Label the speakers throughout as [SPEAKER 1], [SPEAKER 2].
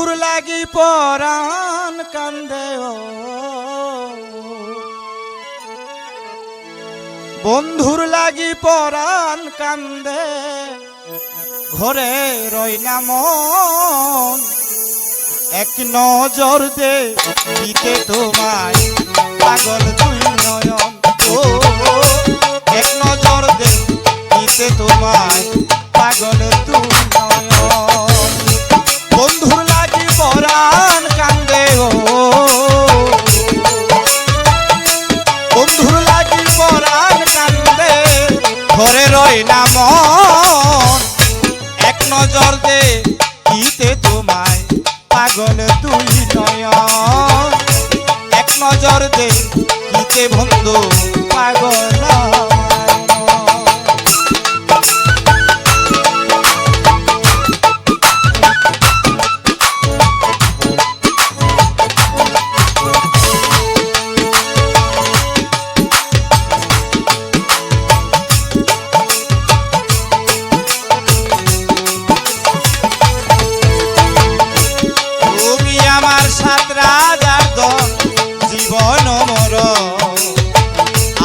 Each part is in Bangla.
[SPEAKER 1] বন্ধুর লাগি পরাণ কান্দে ও বন্ধুর লাগি পরাণ কান্দে ঘরে রই না মন এক নজর দে দিতে তোমায় পাগল তুই নয়ন ও এক নজর দে দিতে তোমায় পাগল তুই নয়ন বন্ধুর লাগি পরাণ কান্দে ও বন্ধুর লাগি পরাণ কান্দে ঘরে রই না মন এক নজর দে দিতে তোমায় পাগল তুই নয়ন এক নজর দে দিতে বন্ধু পাগল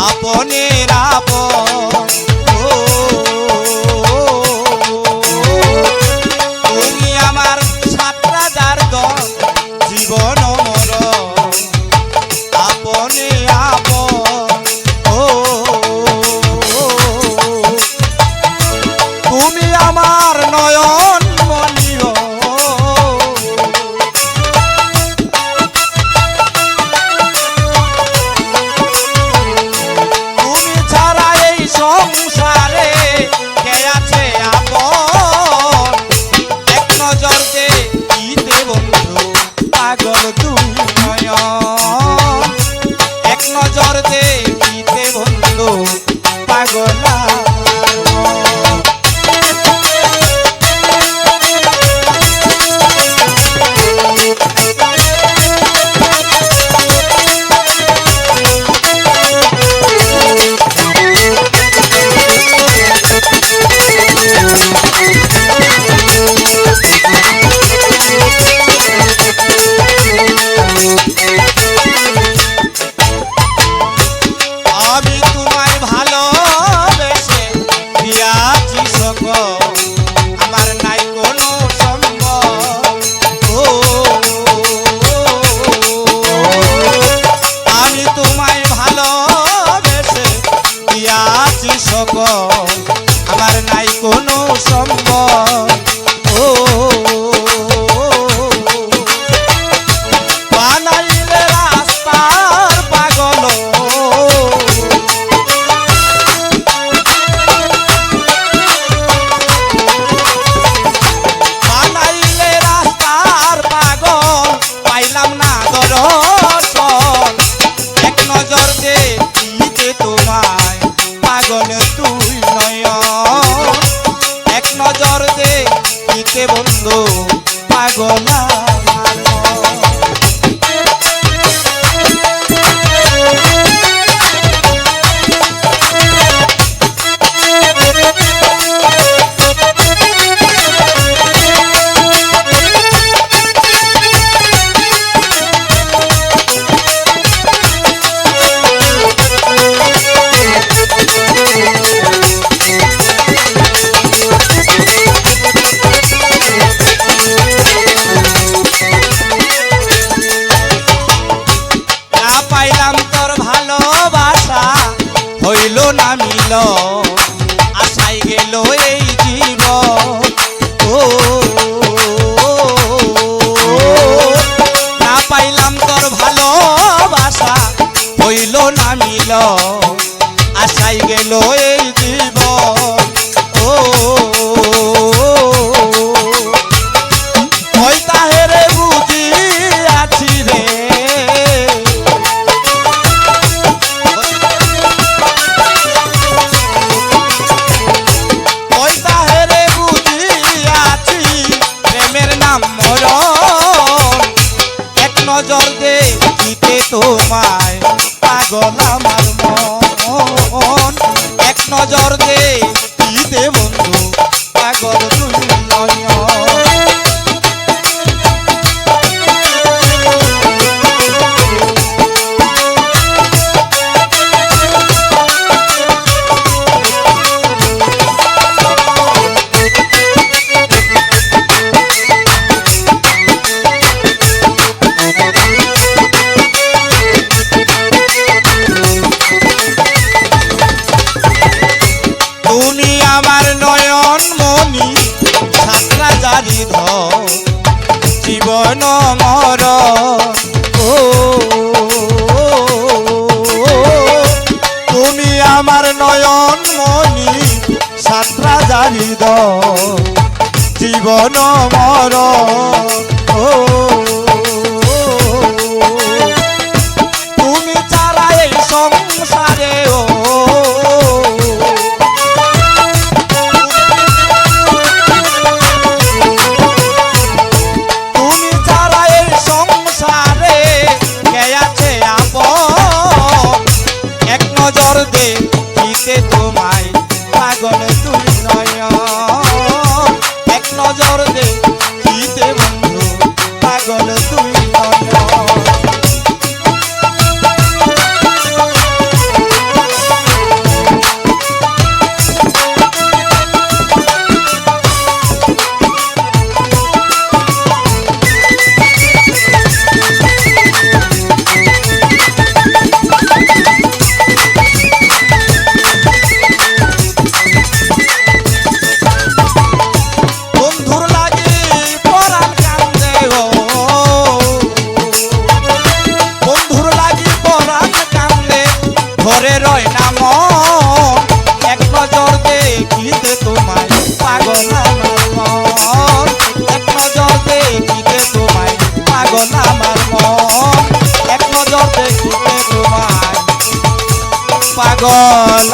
[SPEAKER 1] আপনের আপন তুমি আমার সাত রাজার দল জীবন মর আপনে আপন তুমি আমার নয়ন মনিও সংসারে কে আছে আপন এক নজর দে দিতে বন্ধু পাগল তুই নয়ন এক নজর দে দিতে বন্ধু পাগল আমি তোমায় ভালোবেসে দিয়াছি সকল আমার নাই কোনো সম্ভব আমি তোমায় ভালোবেসে দিয়াছি সকল আমার নাই কোনো সম্ভব বানাইলে রাস্তার পাগল বানাইলে রাস্তার পাগল পাইলাম না দর্শন এক নজর দে দিতে তোমায় পাগল তুই নয়ন এক নজর দে দিতে বন্ধু পাগল পাইলাম তোর ভালোবাসা হইল না মিল আশাই গেল এই জীবন না পাইলাম তোর ভালোবাসা হইল না মিল আশাই গেল এই জীবন হইতা হেরে বুঝি আছি রে নজর দে দিতে তোমায় পাগল আমার মন এক নজর দে দিতে বন্ধু পাগল তুই নয়ন জীবন মর ও তুমি আমার নয়ন মনি সাতরা জানিদ জীবন মর ও তুমি ছাড়া এই সংসারে ও তুমি ছাড়া এই সংসারে কে আছে আপন এক নজর দেখিতে তোমায় পাগল তুই নয়ন এক নজর দেখিতে বন্ধু পাগল তুই নয়ন বন্ধুর লাগি পরাণ কান্দে গো বন্ধুর লাগি পরাণ কান্দে ঘরে রয় না মন এক নজর দেখিতে তোমায় পাগল আমার মন এক নজর দেখিতে তোমায় পাগল আমার মন এক নজর দেখিতে তোমায় পাগল